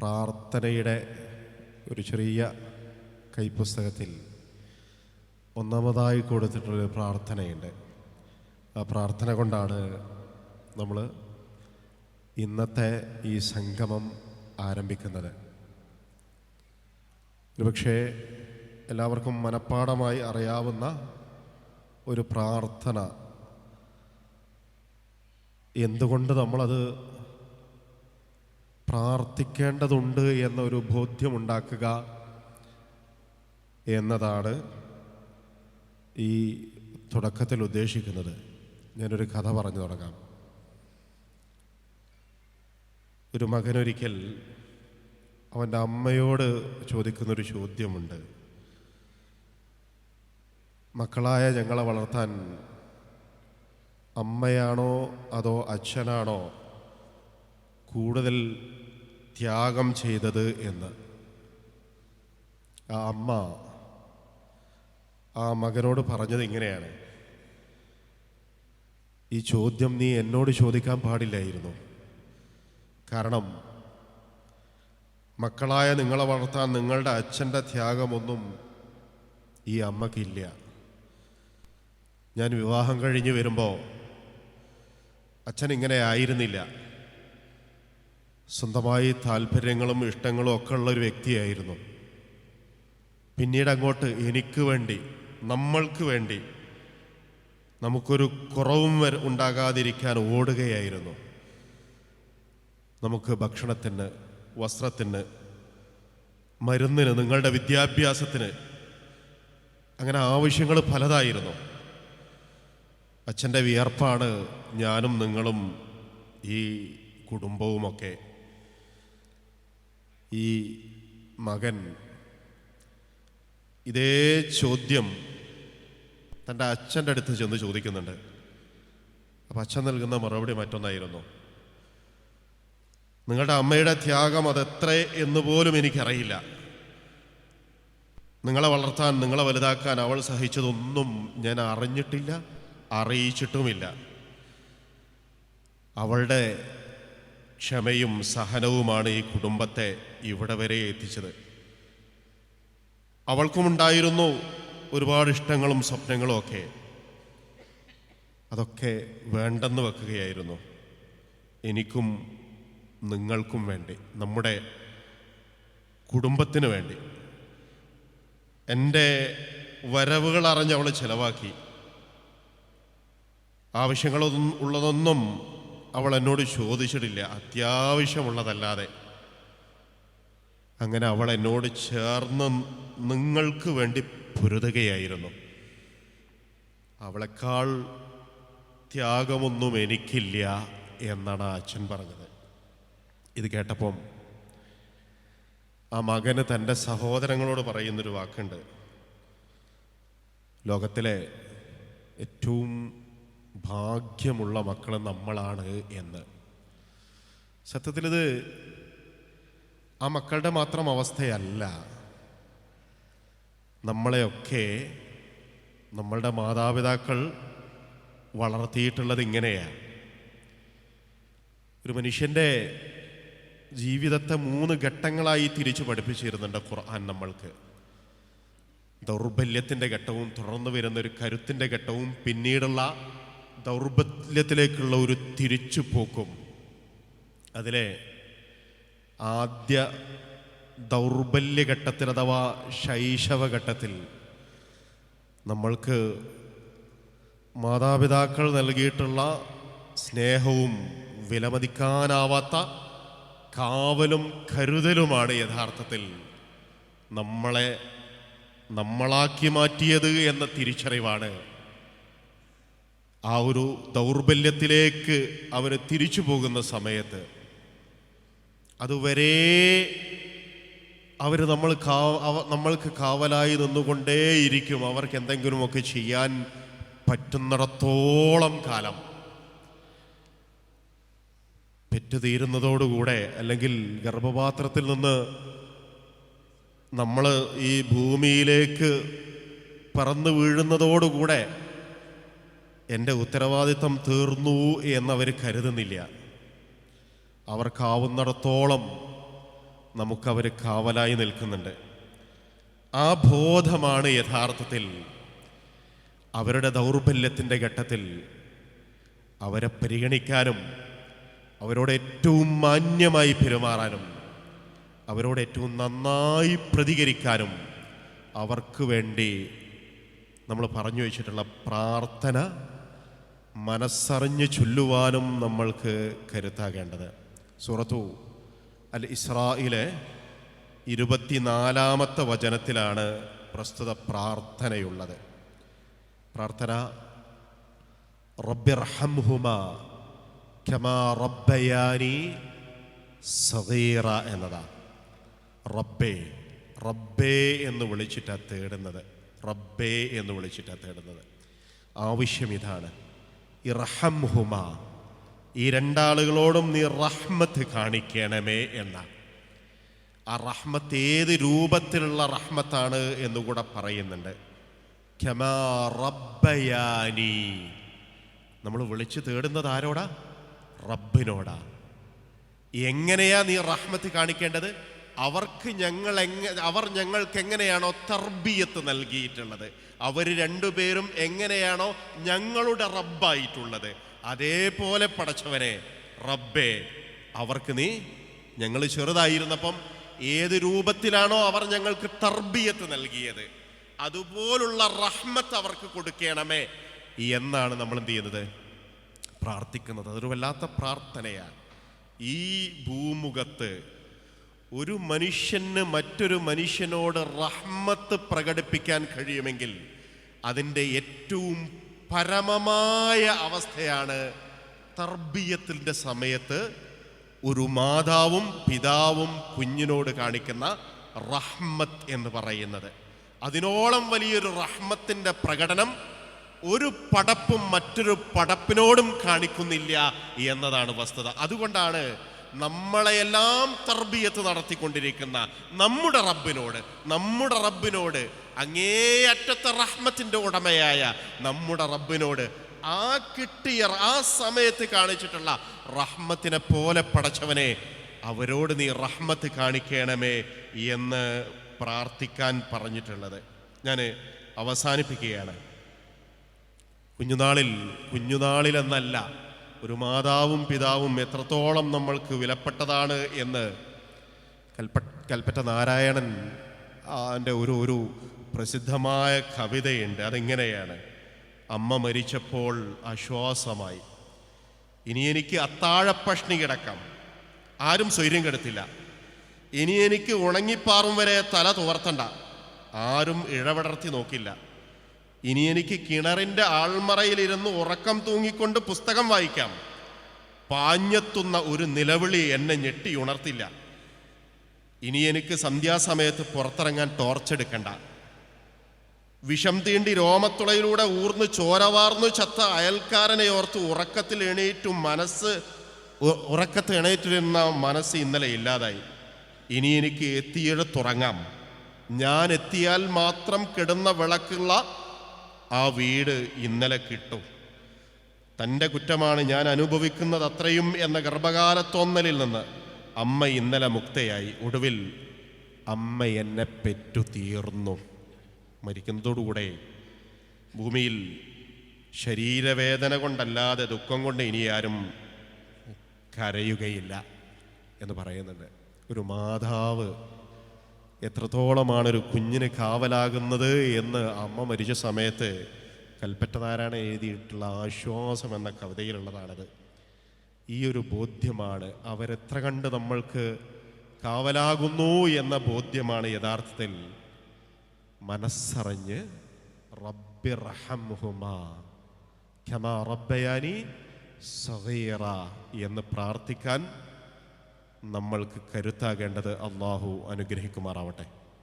പ്രാർത്ഥനയുടെ ഒരു ചെറിയ കൈപ്പുസ്തകത്തിൽ ഒന്നാമതായി കൊടുത്തിട്ടുള്ളൊരു പ്രാർത്ഥനയുണ്ട്. ആ പ്രാർത്ഥന കൊണ്ടാണ് നമ്മൾ ഇന്നത്തെ ഈ സംഗമം ആരംഭിക്കുന്നത്. ഒരുപക്ഷെ എല്ലാവർക്കും മനഃപ്പാഠമായി അറിയാവുന്ന ഒരു പ്രാർത്ഥന. എന്തുകൊണ്ട് നമ്മളത് പ്രാർത്ഥിക്കേണ്ടതുണ്ട് എന്നൊരു ബോധ്യമുണ്ടാക്കുക എന്നതാണ് ഈ തുടക്കത്തിൽ ഉദ്ദേശിക്കുന്നത്. ഞാനൊരു കഥ പറഞ്ഞു തുടങ്ങാം. ഒരു മകനൊരിക്കൽ അവൻ്റെ അമ്മയോട് ചോദിക്കുന്നൊരു ചോദ്യമുണ്ട്. മക്കളായ ഞങ്ങളെ വളർത്താൻ അമ്മയാണോ അതോ അച്ഛനാണോ കൂടുതൽ ത്യാഗം ചെയ്തത് എന്ന്. ആ അമ്മ ആ മകനോട് പറഞ്ഞത് ഇങ്ങനെയാണ്: ഈ ചോദ്യം നീ എന്നോട് ചോദിക്കാൻ പാടില്ലായിരുന്നു. കാരണം മക്കളായ നിങ്ങളെ വളർത്താൻ നിങ്ങളുടെ അച്ഛൻ്റെ ത്യാഗമൊന്നും ഈ അമ്മക്കില്ല. ഞാൻ വിവാഹം കഴിഞ്ഞ് വരുമ്പോൾ അച്ഛൻ ഇങ്ങനെ ആയിരുന്നില്ല. സ്വന്തമായി താല്പര്യങ്ങളും ഇഷ്ടങ്ങളും ഒക്കെ ഉള്ളൊരു വ്യക്തിയായിരുന്നു. പിന്നീട് അങ്ങോട്ട് എനിക്ക് വേണ്ടി, നമ്മൾക്ക് വേണ്ടി, നമുക്കൊരു കുറവും ഉണ്ടാകാതിരിക്കാൻ ഓടുകയായിരുന്നു. നമുക്ക് ഭക്ഷണത്തിന്, വസ്ത്രത്തിന്, മരുന്നിന്, നിങ്ങളുടെ വിദ്യാഭ്യാസത്തിന്, അങ്ങനെ ആവശ്യങ്ങൾ പലതായിരുന്നു. അച്ഛൻ്റെ വിയർപ്പാണ് ഞാനും നിങ്ങളും ഈ കുടുംബവുമൊക്കെ. ഈ മകൻ ഇതേ ചോദ്യം തൻ്റെ അച്ഛൻ്റെ അടുത്ത് ചെന്ന് ചോദിക്കുന്നുണ്ട്. അപ്പം അച്ഛൻ നൽകുന്ന മറുപടി മറ്റൊന്നായിരുന്നു: നിങ്ങളുടെ അമ്മയുടെ ത്യാഗം അതെത്ര എന്ന് പോലും എനിക്കറിയില്ല. നിങ്ങളെ വളർത്താൻ, നിങ്ങളെ വലുതാക്കാൻ അവൾ സഹിച്ചതൊന്നും ഞാൻ അറിഞ്ഞിട്ടില്ല, അറിയിച്ചിട്ടുമില്ല. അവളുടെ ക്ഷമയും സഹനവുമാണ് ഈ കുടുംബത്തെ ഇവിടെ വരെ എത്തിച്ചത്. അവൾക്കുമുണ്ടായിരുന്നു ഒരുപാട് ഇഷ്ടങ്ങളും സ്വപ്നങ്ങളും ഒക്കെ. അതൊക്കെ വേണ്ടെന്ന് വെക്കുകയായിരുന്നു എനിക്കും നിങ്ങൾക്കും വേണ്ടി, നമ്മുടെ കുടുംബത്തിന് വേണ്ടി. എൻ്റെ വരവുകൾ അറിഞ്ഞ് അവൾ ചിലവാക്കി. ഉള്ളതൊന്നും അവൾ എന്നോട് ചോദിച്ചിട്ടില്ല, അത്യാവശ്യമുള്ളതല്ലാതെ. അങ്ങനെ അവൾ എന്നോട് ചേർന്ന് നിങ്ങൾക്ക് വേണ്ടി പൊരുതുകയായിരുന്നു. അവളെക്കാൾ ത്യാഗമൊന്നും എനിക്കില്ല എന്നാണ് അച്ഛൻ പറഞ്ഞത്. ഇത് കേട്ടപ്പം ആ മകന് തൻ്റെ സഹോദരങ്ങളോട് പറയുന്നൊരു വാക്കുണ്ട്: ലോകത്തിലെ ഏറ്റവും ഭാഗ്യമുള്ള മക്കൾ നമ്മളാണ് എന്ന്. സത്യത്തിലിത് ആ മക്കളുടെ മാത്രം അവസ്ഥയല്ല. നമ്മളെയൊക്കെ നമ്മളുടെ മാതാപിതാക്കൾ വളർത്തിയിട്ടുള്ളത് ഇങ്ങനെയാണ്. ഒരു മനുഷ്യൻ്റെ ജീവിതത്തെ 3 ഘട്ടങ്ങളായി തിരിച്ചു പഠിപ്പിച്ചിരുന്നുണ്ട് ഖുർആൻ നമ്മൾക്ക്. ദൗർബല്യത്തിൻ്റെ ഘട്ടവും, തുടർന്ന് വരുന്നൊരു കരുത്തിൻ്റെ ഘട്ടവും, പിന്നീടുള്ള ദൗർബല്യത്തിലേക്കുള്ള ഒരു തിരിച്ചുപോക്കും. അതിലെ ആദ്യ ദൗർബല്യഘട്ടത്തിൽ അഥവാ ശൈശവഘട്ടത്തിൽ നമ്മൾക്ക് മാതാപിതാക്കൾ നൽകിയിട്ടുള്ള സ്നേഹവും വിലമതിക്കാനാവാത്ത കാവലും കരുതലുമാണ് യഥാർത്ഥത്തിൽ നമ്മളാക്കി മാറ്റിയത് എന്ന തിരിച്ചറിവാണ്. ആ ഒരു ദൗർബല്യത്തിലേക്ക് അവർ തിരിച്ചു പോകുന്ന സമയത്ത് അതുവരെ അവർ നമ്മൾക്ക് കാവലായി നിന്നുകൊണ്ടേയിരിക്കും. അവർക്ക് എന്തെങ്കിലുമൊക്കെ ചെയ്യാൻ പറ്റുന്നിടത്തോളം കാലം. പെറ്റുതീരുന്നതോടുകൂടെ, അല്ലെങ്കിൽ ഗർഭപാത്രത്തിൽ നിന്ന് നമ്മൾ ഈ ഭൂമിയിലേക്ക് പറന്നു വീഴുന്നതോടുകൂടെ എൻ്റെ ഉത്തരവാദിത്തം തീർന്നു എന്നവർ കരുതുന്നില്ല. അവർക്കാവുന്നിടത്തോളം നമുക്കവർ കാവലായി നിൽക്കുന്നുണ്ട്. ആ ബോധമാണ് യഥാർത്ഥത്തിൽ അവരുടെ ദൗർബല്യത്തിൻ്റെ ഘട്ടത്തിൽ അവരെ പരിഗണിക്കാനും അവരോട് ഏറ്റവും മാന്യമായി പെരുമാറാനും അവരോട് ഏറ്റവും നന്നായി പ്രതികരിക്കാനും അവർക്ക് വേണ്ടി നമ്മൾ പറഞ്ഞു വെച്ചിട്ടുള്ള പ്രാർത്ഥന മനസ്സറിഞ്ഞ് ചൊല്ലുവാനും നമ്മൾക്ക് കരുത്താകേണ്ടത്. സൂറത്തു അൽ ഇസ്രായിലെ 24-ാമത്തെ വചനത്തിലാണ് പ്രസ്തുത പ്രാർത്ഥനയുള്ളത്. പ്രാർത്ഥന റബ്ബിർഹംഹുമാ കമാ റബ്ബയാനി സഗീറ എന്നതാണ്. റബ്ബേ, റബ്ബേ എന്ന് വിളിച്ചിട്ടാണ് തേടുന്നത്. റബ്ബേ എന്ന് വിളിച്ചിട്ടാണ് തേടുന്നത്. ആവശ്യം ഇതാണ്, ഇർഹംഹുമാ, ഈ രണ്ടാളുകളോടും നീ റഹ്മത്ത് കാണിക്കണമേ എന്നാണ്. ആ റഹ്മത്ത് ഏത് രൂപത്തിലുള്ള റഹ്മത്താണ് എന്നുകൂടെ പറയുന്നുണ്ട്. കമാ റബ്ബയാനി, നമ്മൾ വിളിച്ചു തേടുന്നത് ആരോടാ? റബ്ബിനോടാ. എങ്ങനെയാ നീ റഹ്മത്ത് കാണിക്കേണ്ടത്? അവർ ഞങ്ങൾക്ക് എങ്ങനെയാണോ തർബിയത്ത് നൽകിയിട്ടുള്ളത്, അവർ രണ്ടുപേരും എങ്ങനെയാണോ ഞങ്ങളുടെ റബ്ബായിട്ടുള്ളത്, അതേപോലെ പടച്ചവനെ റബ്ബേ അവർക്ക് നീ, ഞങ്ങൾ ചെറുതായിരുന്നപ്പം ഏത് രൂപത്തിലാണോ അവർ ഞങ്ങൾക്ക് തർബിയത്ത് നൽകിയത് അതുപോലുള്ള റഹ്മത്ത് അവർക്ക് കൊടുക്കണമേ എന്നാണ് നമ്മൾ എന്ത് ചെയ്യുന്നത്? പ്രാർത്ഥിക്കുന്നത്. അതൊരു വല്ലാത്ത പ്രാർത്ഥനയാണ്. ഈ ഭൂമുഖത്ത് ഒരു മനുഷ്യന് മറ്റൊരു മനുഷ്യനോട് റഹ്മത്ത് പ്രകടിപ്പിക്കാൻ കഴിയുമെങ്കിൽ അതിൻ്റെ ഏറ്റവും പരമമായ അവസ്ഥയാണ് തർബിയത്തിൻ്റെ സമയത്ത് ഒരു മാതാവും പിതാവും കുഞ്ഞിനോട് കാണിക്കുന്ന റഹ്മത്ത് എന്ന് പറയുന്നത്. അതിനോളം വലിയൊരു റഹ്മത്തിൻ്റെ പ്രകടനം ഒരു പടപ്പും മറ്റൊരു പടപ്പിനോടും കാണിക്കുന്നില്ല എന്നതാണ് വസ്തുത. അതുകൊണ്ടാണ് നമ്മളെയെല്ലാം തർബിയത്ത് നടത്തിക്കൊണ്ടിരിക്കുന്ന നമ്മുടെ റബ്ബിനോട് അങ്ങേയറ്റത്തെ റഹ്മത്തിൻ്റെ ഉടമയായ നമ്മുടെ റബ്ബിനോട് ആ കിട്ടിയ ആ സമയത്ത് കാണിച്ചിട്ടുള്ള റഹ്മത്തിനെ പോലെ പടച്ചവനെ അവരോട് നീ റഹ്മത്ത് കാണിക്കണമേ എന്ന് പ്രാർത്ഥിക്കാൻ പറഞ്ഞിട്ടുള്ളത്. ഞാൻ അവസാനിപ്പിക്കുകയാണ്. കുഞ്ഞുനാളിലെന്നല്ല, ഒരു മാതാവും പിതാവും എത്രത്തോളം നമ്മൾക്ക് വിലപ്പെട്ടതാണ് എന്ന് കൽപ്പറ്റ നാരായണൻ എൻ്റെ ഒരു പ്രസിദ്ധമായ കവിതയുണ്ട്. അതെങ്ങനെയാണ്: അമ്മ മരിച്ചപ്പോൾ ആശ്വാസമായി, ഇനി എനിക്ക് അത്താഴപ്പഷ്ണി കിടക്കാം, ആരും സ്വൈര്യം കെടുത്തില്ല. ഇനി എനിക്ക് ഉണങ്ങിപ്പാറും വരെ തല തുവർത്തണ്ട, ആരും ഇഴവിടർത്തി നോക്കില്ല. ഇനി എനിക്ക് കിണറിൻ്റെ ആൾമറയിലിരുന്ന് ഉറക്കം തൂങ്ങിക്കൊണ്ട് പുസ്തകം വായിക്കാം, പാഞ്ഞെത്തുന്ന ഒരു നിലവിളി എന്നെ ഞെട്ടി ഉണർത്തില്ല. ഇനി എനിക്ക് സന്ധ്യാസമയത്ത് പുറത്തിറങ്ങാൻ ടോർച്ചെടുക്കണ്ട. വിഷം തീണ്ടി രോമത്തുളയിലൂടെ ഊർന്ന് ചോരവാർന്നു ചത്ത അയൽക്കാരനെ ഓർത്ത് ഉറക്കത്ത് എണീറ്റിരുന്ന മനസ്സ് ഇന്നലെ ഇല്ലാതായി. ഇനി എനിക്ക് എത്തിയെടുത്തുറങ്ങാം. ഞാൻ എത്തിയാൽ മാത്രം കെടുന്ന വിളക്കുള്ള ആ വീട് ഇന്നലെ കിട്ടും. തൻ്റെ കുറ്റമാണ് ഞാൻ അനുഭവിക്കുന്നത് അത്രയും എന്ന ഗർഭകാലത്തോന്നലിൽ നിന്ന് അമ്മ ഇന്നലെ മുക്തയായി. ഒടുവിൽ അമ്മ എന്നെ പെറ്റു തീർന്നു. മരിക്കുന്നതോടുകൂടെ ഭൂമിയിൽ ശരീരവേദന കൊണ്ടല്ലാതെ ദുഃഖം കൊണ്ട് ഇനി ആരും കരയുകയില്ല എന്ന് പറയുന്നുണ്ട്. ഒരു മാതാവ് എത്രത്തോളമാണ് ഒരു കുഞ്ഞിന് കാവലാകുന്നത് എന്ന് അമ്മ മരിച്ച സമയത്ത് കൽപ്പറ്റ നാരായണൻ എഴുതിയിട്ടുള്ള ആശ്വാസം എന്ന കവിതയിലുള്ളതാണത്. ഈ ഒരു ബോധ്യമാണ്, അവരെത്ര കണ്ട് നമ്മൾക്ക് കാവലാകുന്നു എന്ന ബോധ്യമാണ് യഥാർത്ഥത്തിൽ മനസ്സറിഞ്ഞ് റബ്ബിർഹംഹുമാ കമാ റബ്ബയാനി സഗീറ എന്ന് പ്രാർത്ഥിക്കാൻ നമ്മൾക്ക് കരുത്താകേണ്ടത് അല്ലാഹു അനുഗ്രഹിക്കുമാറാവട്ടെ.